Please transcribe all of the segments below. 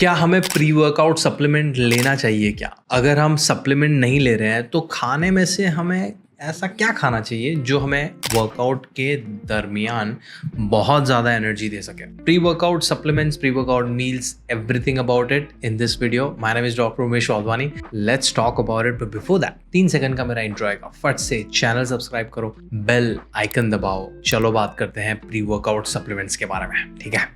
क्या हमें pre workout supplement लेना चाहिए क्या? अगर हम सप्लीमेंट नहीं ले रहे हैं तो खाने में से हमें ऐसा क्या खाना चाहिए जो हमें वर्कआउट के दरमियान बहुत ज़्यादा एनर्जी दे सके? Pre workout supplements, pre workout meals, everything about it in this video. My name is doctor Umesh Wadhwani. Let's talk about it, but before that 3 second का मेरा इंट्रो आएगा। फट से चैनल सब्सक्राइब करो, बेल आइकन दबाओ। चलो बात करते हैं प्री वर्कआउट सप्लीमेंट्स के बारे में, ठीक है?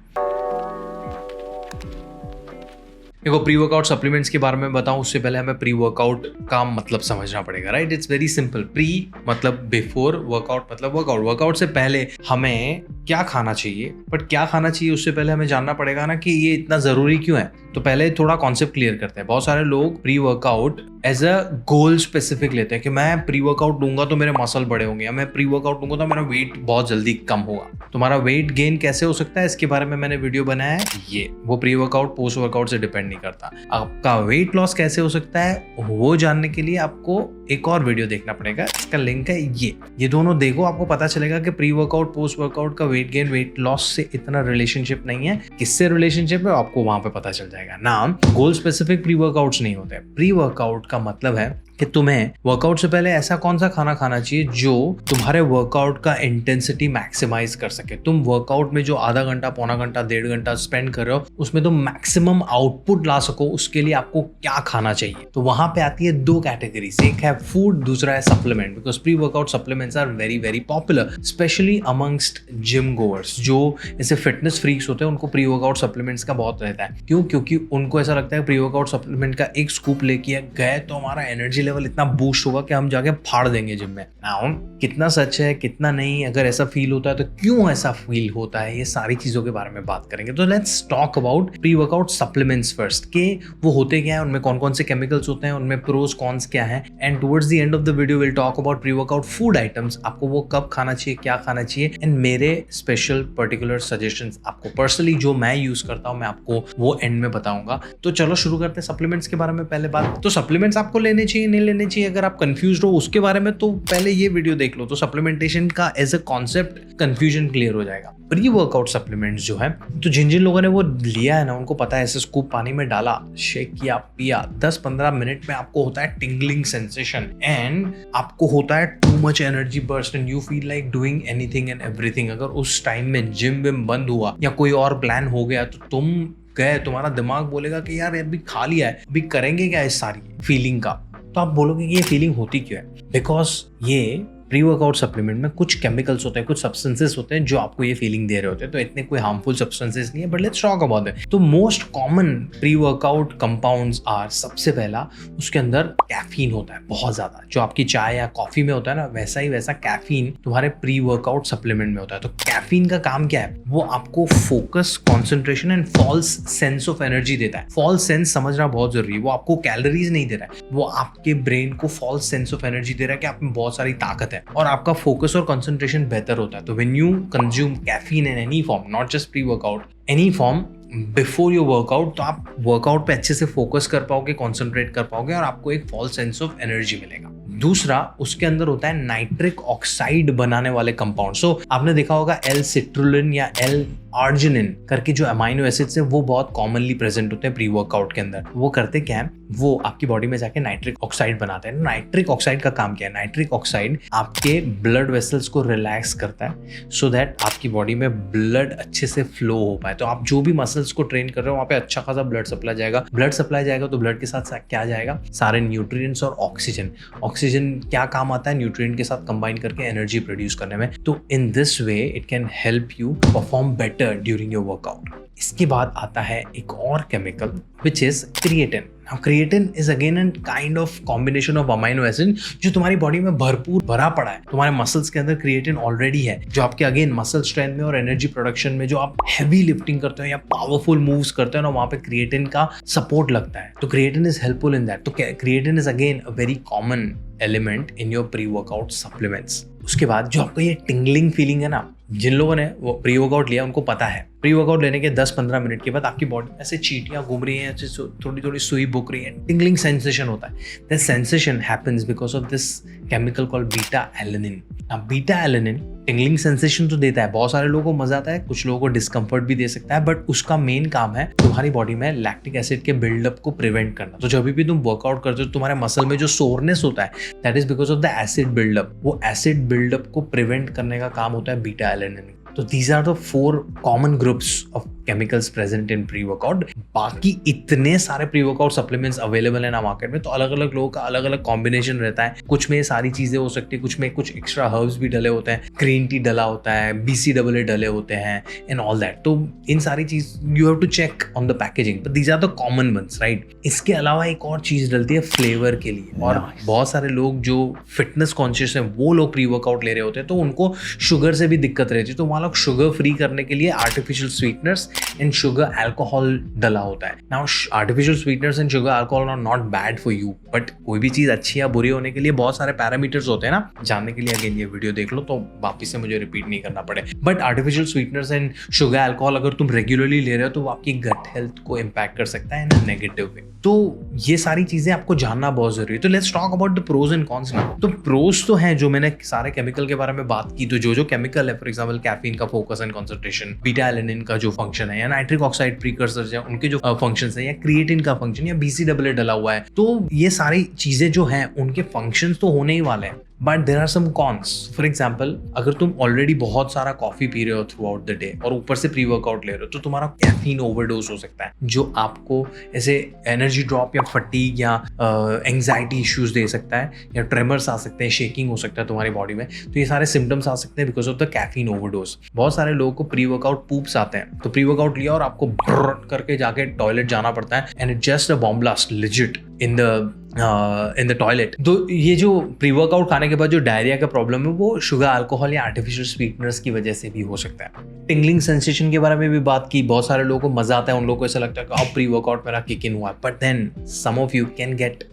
देखो, प्री वर्कआउट सप्लीमेंट्स के बारे में बताऊं उससे पहले हमें प्री वर्कआउट का मतलब समझना पड़ेगा, right? It's very simple. Pre मतलब बिफोर, वर्कआउट मतलब वर्कआउट। वर्कआउट से पहले हमें क्या खाना चाहिए, बट क्या खाना चाहिए उससे पहले हमें जानना पड़ेगा ना कि ये इतना जरूरी क्यों है। तो पहले थोड़ा कॉन्सेप्ट क्लियर करते हैं। बहुत सारे लोग pre workout as a goal specific लेते हैं कि मैं प्री वर्कआउट लूंगा तो मेरे मसल बड़े होंगे, या मैं प्री वर्कआउट लूंगा तो मेरा वेट बहुत जल्दी कम होगा। तुम्हारा वेट गेन कैसे हो सकता है इसके बारे में मैंने वीडियो बनाया है। ये वो प्री वर्कआउट पोस्ट वर्कआउट से डिपेंड नहीं करता। आपका वेट लॉस कैसे हो सकता है वो जानने के लिए आपको एक और वीडियो देखना पड़ेगा, इसका लिंक है ये दोनों देखो, आपको पता चलेगा कि प्री वर्कआउट पोस्ट वर्कआउट का वेट गेन वेट लॉस से इतना रिलेशनशिप नहीं है। किससे रिलेशनशिप है आपको वहां पे पता चल जाएगा ना। गोल स्पेसिफिक प्री वर्कआउट्स नहीं होते। प्री वर्कआउट का मतलब है कि तुम्हें वर्कआउट से पहले ऐसा कौन सा खाना खाना चाहिए जो तुम्हारे वर्कआउट का इंटेंसिटी मैक्सिमाइज कर सके। तुम वर्कआउट में जो आधा घंटा, पौना घंटा, 1.5 घंटा स्पेंड कर रहे हो उसमें तुम मैक्सिमम आउटपुट ला सको, उसके लिए आपको क्या खाना चाहिए। तो वहां पे आती है 2 कैटेगरीज, एक है फूड, दूसरा है supplement. Because pre workout supplements are very very popular, especially amongst gym goers. जो ऐसे फिटनेस फ्रीक्स होते हैं उनको प्री वर्कआउट सप्लीमेंट्स का बहुत रहता है। क्यों? क्योंकि उनको ऐसा लगता है प्री वर्कआउट सप्लीमेंट का एक स्कूप लेके गए तो हमारा एनर्जी लेवल इतना बूस्ट होगा कि हम जाके फाड़ देंगे जिम में। नाउ कितना सच है कितना नहीं, अगर ऐसा फील होता है तो क्यों ऐसा फील होता है, ये सारी चीजों के बारे में बात करेंगे। तो let's talk about pre workout supplements first, के वो होते क्या है, उनमें कौन कौन से केमिकल्स होते हैं, उनमें प्रोस कॉन्स क्या है, and towards the end of the video will talk about pre workout food items, आपको वो कब खाना चाहिए, क्या खाना चाहिए, एंड मेरे स्पेशल पर्टिकुलर सजेशंस आपको पर्सनली जो मैं यूज करता हूं मैं आपको वो एंड में बताऊंगा। तो चलो शुरू करते हैं सप्लीमेंट्स के बारे में। पहले बात तो सप्लीमेंट्स आपको लेने चाहिए नहीं लेने चाहिए, अगर आप कंफ्यूज हो उसके बारे में तो पहले ये वीडियो देख लो, तो सप्लीमेंटेशन का as a concept confusion clear हो जाएगा। प्री वर्कआउट सप्लीमेंट्स जो है, तो जिन जिन लोगों ने वो लिया है ना उनको पता है, ऐसे स्कूप पानी में डाला, शेक किया, पिया, 10-15 मिनट में आपको होता है टिंगलिंग सेंसेशन एंड आपको होता है too much energy burst and you feel like doing anything and everything. अगर उस टाइम में जिम विम बंद हुआ या कोई और प्लान हो गया तो तुम गए, तुम्हारा दिमाग बोलेगा कि यार अभी खा लिया है, अभी करेंगे क्या इस सारी फीलिंग का। तो आप बोलोगे कि ये फीलिंग होती क्यों है? बिकॉज ये प्री वर्कआउट सप्लीमेंट में कुछ केमिकल्स होते हैं, कुछ सब्सटेंसेस होते हैं जो आपको ये फीलिंग दे रहे होते हैं। तो इतने कोई हार्मफुल सब्सटेंसेस नहीं है, but let's talk about it. तो most common pre workout compounds are, सबसे पहला उसके अंदर कैफीन होता है बहुत ज्यादा। जो आपकी चाय या कॉफी में होता है ना, वैसा ही वैसा कैफीन तुम्हारे प्री वर्कआउट सप्लीमेंट में होता है। तो कैफीन का काम क्या है? वो आपको focus, concentration and false sense of energy देता है। फॉल्स सेंस समझना बहुत जरूरी है। वो आपको कैलोरीज नहीं दे रहा है, वो आपके ब्रेन को फॉल्स सेंस ऑफ एनर्जी दे रहा है कि आप में बहुत सारी ताकत है और आपका फोकस और कंसंट्रेशन बेहतर होता है। तो when you consume caffeine in any form, not just pre workout, any form before your workout, तो आप वर्कआउट पे अच्छे से फोकस कर पाओगे, कंसंट्रेट कर पाओगे और आपको एक फॉल्स सेंस ऑफ एनर्जी मिलेगा। दूसरा, उसके अंदर होता है नाइट्रिक ऑक्साइड बनाने वाले कंपाउंड। सो आपने देखा होगा एल सिट्रुलिन या एल आर्जिनिन करके जो अमाइनो एसिड्स है वो बहुत कॉमनली प्रेजेंट होते हैं प्री वर्कआउट के अंदर। वो करते क्या है, वो आपकी बॉडी में जाके नाइट्रिक ऑक्साइड बनाते हैं। नाइट्रिक ऑक्साइड का काम क्या है? नाइट्रिक ऑक्साइड आपके ब्लड वेसल्स को रिलैक्स करता है सो दैट आपकी बॉडी में ब्लड अच्छे से फ्लो हो पाए। तो आप जो भी मसल्स को ट्रेन कर रहे हो वहां पे अच्छा खासा ब्लड सप्लाई जाएगा। ब्लड सप्लाई जाएगा तो ब्लड के साथ क्या जाएगा? सारे न्यूट्रिएंट्स और ऑक्सीजन। ऑक्सीजन क्या काम आता है? न्यूट्रिएंट के साथ कंबाइन करके एनर्जी प्रोड्यूस करने में। तो in this way it can help you perform better during your workout. इसके बाद आता है एक और chemical which is creatine. Now creatine is again a kind of combination of amino acid जो तुम्हारी बॉडी में भरपूर भरा पड़ा है। तुम्हारे मसल्स के अंदर क्रिएटिन ऑलरेडी है जो आपके अगेन मसल स्ट्रेंथ में और एनर्जी प्रोडक्शन में, जो आप हैवी लिफ्टिंग करते हो या पावरफुल मूव्स करते हो ना, वहां पे क्रिएटिन का सपोर्ट लगता है। तो creatine is helpful in that. तो creatine is again a very common element in your pre workout supplements. उसके बाद जो आपका ये टिंगलिंग फीलिंग है ना, जिन लोगों ने वो प्री वर्कआउट लिया उनको पता है प्री वर्कआउट लेने के 10-15 मिनट के बाद आपकी बॉडी में ऐसे चींटियां घूम रही हैं, ऐसे थोड़ी थोड़ी सुई बुक रही है, टिंगलिंग सेंसेशन होता है. This sensation happens because of this chemical called beta alanine. अब बीटा एलेनिन टिंगलिंग सेंसेशन तो देता है, बहुत सारे लोगों को मजा आता है, कुछ लोगों को डिस्कम्फर्ट भी दे सकता है, बट उसका मेन काम है तुम्हारी बॉडी में लैक्टिक एसिड के बिल्डअप को प्रिवेंट करना. तो जब भी तुम वर्कआउट करते हो तुम्हारे मसल में जो सोरनेस होता है that is because of the acid buildup. वो एसिड बिल्डअप को प्रिवेंट करने का काम होता है बीटा एलेनिन. तो these are the 4 common groups of chemicals present in pre-workout. बाकी इतने सारे pre-workout supplements available हैं ना मार्केट में, तो अलग अलग लोगों का अलग अलग कॉम्बिनेशन रहता है. कुछ में ये सारी चीजें हो सकती है, कुछ में कुछ एक्स्ट्रा हर्ब्स भी डले होते हैं, ग्रीन टी डला होता है, BCAA डले होते हैं एंड ऑल दैट. तो इन सारी चीज you have to check on the packaging, but these are the common ones, right. इसके अलावा एक और चीज डलती है फ्लेवर के लिए. और बहुत सारे लोग जो फिटनेस कॉन्शियस हैं वो लोग प्री-वर्कआउट ले रहे होते हैं, तो उनको शुगर से भी दिक्कत रहती है, तो वहाँ शुगर फ्री करने के लिए artificial sweeteners and sugar alcohol डला होता है. Now artificial sweeteners and sugar alcohol are not bad for you, but कोई भी चीज अच्छी या बुरी होने के लिए बहुत सारे पैरामीटर्स होते हैं ना. जानने के लिए अगेन ये वीडियो देख लो तो वापिस से मुझे रिपीट नहीं करना पड़े. But artificial sweeteners and sugar alcohol अगर तुम रेगुलरली ले रहे हो तो वो आपकी गट हेल्थ को इम्पैक्ट कर सकता है इन नेगेटिव वे. तो ये सारी चीजें आपको जानना बहुत जरूरी है. तो let's talk about the pros and cons now. तो प्रोज तो हैं जो मैंने सारे केमिकल के बारे में बात की. तो जो केमिकल है फॉर एग्जांपल कैफीन का focus and concentration, beta alanine का जो फंक्शन है, या नाइट्रिक ऑक्साइड प्रीकर्सर्स हैं उनके जो फंक्शंस हैं, या क्रिएटिन का फंक्शन, या BCAA डला हुआ है, तो ये सारी चीजें जो हैं उनके फंक्शंस तो होने ही वाले हैं. But there are some cons. For example अगर तुम ऑलरेडी बहुत सारा कॉफी पी रहे हो थ्रू आउट द डे और ऊपर से प्री वर्कआउट ले रहे हो तो तुम्हारा कैफीन ओवरडोज हो सकता है, जो आपको ऐसे एनर्जी ड्रॉप या फटीग या एंग्जाइटी इश्यूज दे सकता है, या ट्रेमर्स आ सकते हैं, शेकिंग हो सकता है तुम्हारी बॉडी में. तो ये सारे सिम्टम्स आ सकते हैं because of the caffeine overdose. बहुत सारे लोगों को प्री वर्कआउट पूप्स आते हैं, तो प्री वर्कआउट लिया और आपको ब्रट करके जाके टॉयलेट जाना पड़ता है and it just a bomb blast legit in the toilet. तो ये जो प्री वर्कआउट खाने के बाद जो डायरिया का प्रॉब्लम है वो शुगर अल्कोहल या आर्टिफिशियल स्वीटनर्स की वजह से भी हो सकता है. टिंगलिंग सेंसेशन के बारे में भी बात की. बहुत सारे लोगों को मजा आता है, उन लोगों को ऐसा लगता है कि अब प्री वर्कआउट मेरा किक इन हुआ है, but then some of you can get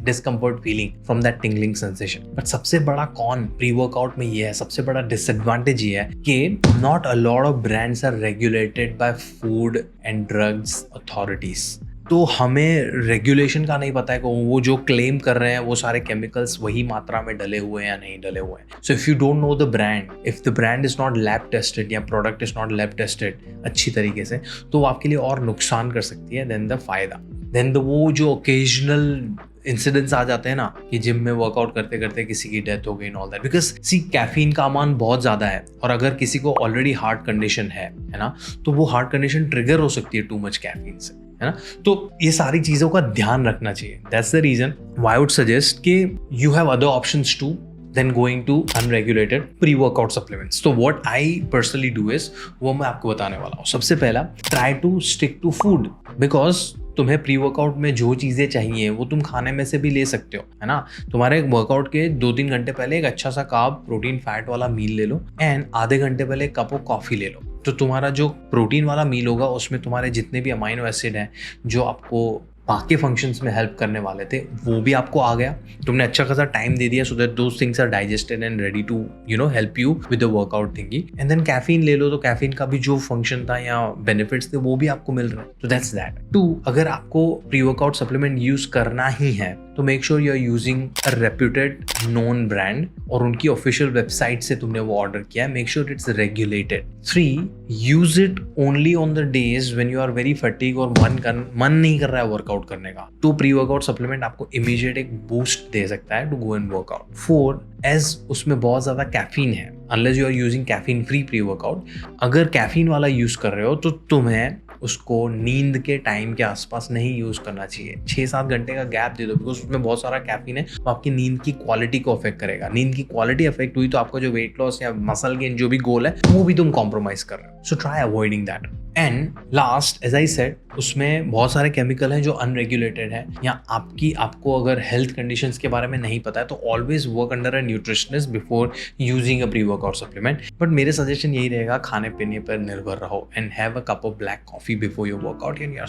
discomfort feeling from that tingling sensation. But सबसे बड़ा कॉन प्री वर्कआउट में ये है, सबसे बड़ा डिसएडवांटेज ये है कि not a lot of brands are regulated by food and drugs authorities. तो हमें रेगुलेशन का नहीं पता है कि वो जो क्लेम कर रहे हैं वो सारे केमिकल्स वही मात्रा में डले हुए हैं या नहीं डले हुए हैं. So if you don't know the brand, if the brand is not lab tested या product is not lab tested अच्छी तरीके से, तो वो आपके लिए और नुकसान कर सकती है देन द फायदा. देन वो जो ओकेजनल इंसिडेंट्स आ जाते हैं ना कि जिम में वर्कआउट करते करते किसी की डेथ हो गई and all that, because see caffeine का अमाउंट बहुत ज्यादा है, और अगर किसी को ऑलरेडी हार्ट कंडीशन है ना, तो वो हार्ट कंडीशन ट्रिगर हो सकती है टू मच कैफीन से, है ना. तो ये सारी चीजों का ध्यान रखना चाहिए. That's the reason why I would suggest कि you have other options to then going to unregulated pre-workout supplements. So what I personally do is, वो मैं आपको बताने वाला हूँ. सबसे पहला, try to stick to food, because तुम्हें प्री वर्कआउट में जो चीज़ें चाहिए वो तुम खाने में से भी ले सकते हो, है ना. तुम्हारे वर्कआउट के 2-3 घंटे पहले एक अच्छा सा कार्ब प्रोटीन फैट वाला मील ले लो, एंड आधे घंटे पहले एक कप ऑफ कॉफ़ी ले लो. तो तुम्हारा जो प्रोटीन वाला मील होगा उसमें तुम्हारे जितने भी अमाइनो एसिड हैं जो आपको बाकी फंक्शंस में हेल्प करने वाले थे वो भी आपको आ गया. तुमने अच्छा खासा टाइम दे दिया, so that those things are digested and ready to help you with the workout thingy. And then caffeine ले लो, तो कैफीन का भी जो फंक्शन था या बेनिफिट्स थे वो भी आपको मिल रहे हैं. तो दैट्स दैट. 2, अगर आपको प्री वर्कआउट सप्लीमेंट यूज करना ही है तो make sure you are using a reputed known brand, और उनकी ऑफिशियल वेबसाइट से तुमने वो ऑर्डर किया है. Make sure it's regulated. 3, use it only on the days when you are very fatigue और मन नहीं कर रहा है वर्कआउट करने का, तो प्री वर्कआउट सप्लीमेंट आपको इमीडिएट एक बूस्ट दे सकता है to go and workout. 4, as उसमें बहुत ज्यादा कैफीन है, unless you are using caffeine free pre workout, अगर कैफीन वाला यूज कर रहे हो तो तुम्हें उसको नींद के टाइम के आसपास नहीं यूज करना चाहिए. 6-7 घंटे का गैप दे दो, बिकॉज उसमें बहुत सारा कैफीन है, तो आपकी नींद की क्वालिटी को अफेक्ट करेगा. नींद की क्वालिटी अफेक्ट हुई तो आपका जो वेट लॉस या मसल गेन जो भी गोल है वो भी तुम कॉम्प्रोमाइज कर रहे हो. So try avoiding that. And last, as I said, उसमें बहुत सारे केमिकल हैं जो अनरेगुलेटेड है, या आपको अगर हेल्थ कंडीशंस के बारे में नहीं पता है तो always work under a nutritionist before using a pre workout supplement. But मेरे सजेशन यही रहेगा, खाने पीने पर निर्भर रहो and have a cup of black coffee before your workout and you are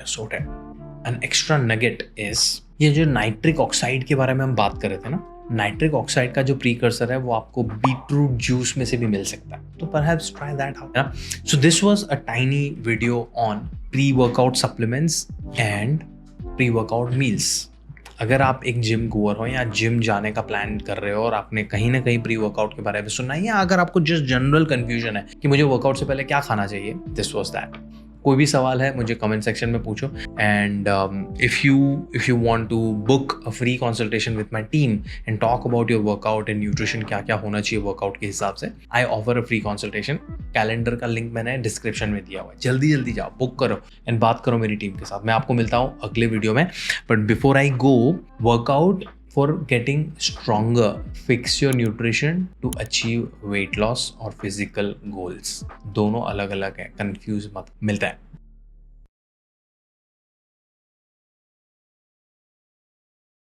sorted. An extra nugget is, ये जो नाइट्रिक ऑक्साइड के बारे में हम बात कर रहे थे ना, नाइट्रिक ऑक्साइड का जो प्रीकर्सर है वो आपको बीटरूट जूस में से भी मिल सकता है, तो perhaps try that out. So this was a tiny video on pre workout supplements and pre workout meals. अगर आप एक जिम गोअर हो या जिम जाने का प्लान कर रहे हो और आपने कहीं ना कहीं प्री वर्कआउट के बारे में सुना है, या अगर आपको जस्ट जनरल कंफ्यूजन है कि मुझे वर्कआउट से पहले क्या खाना चाहिए, दिस वाज दैट। कोई भी सवाल है मुझे कमेंट सेक्शन में पूछो। And if you want to book a free consultation with my team and talk about your workout and nutrition, क्या क्या होना चाहिए वर्कआउट के हिसाब से, I offer a free consultation. Calendar का लिंक मैंने डिस्क्रिप्शन में दिया हुआ है, जल्दी जल्दी जाओ, बुक करो एंड बात करो मेरी टीम के साथ। मैं आपको मिलता हूँ अगले वीडियो में, but before I go, workout for getting stronger, fix your nutrition to achieve weight loss और physical goals, दोनों अलग अलग है, कंफ्यूज मत। मिलता है।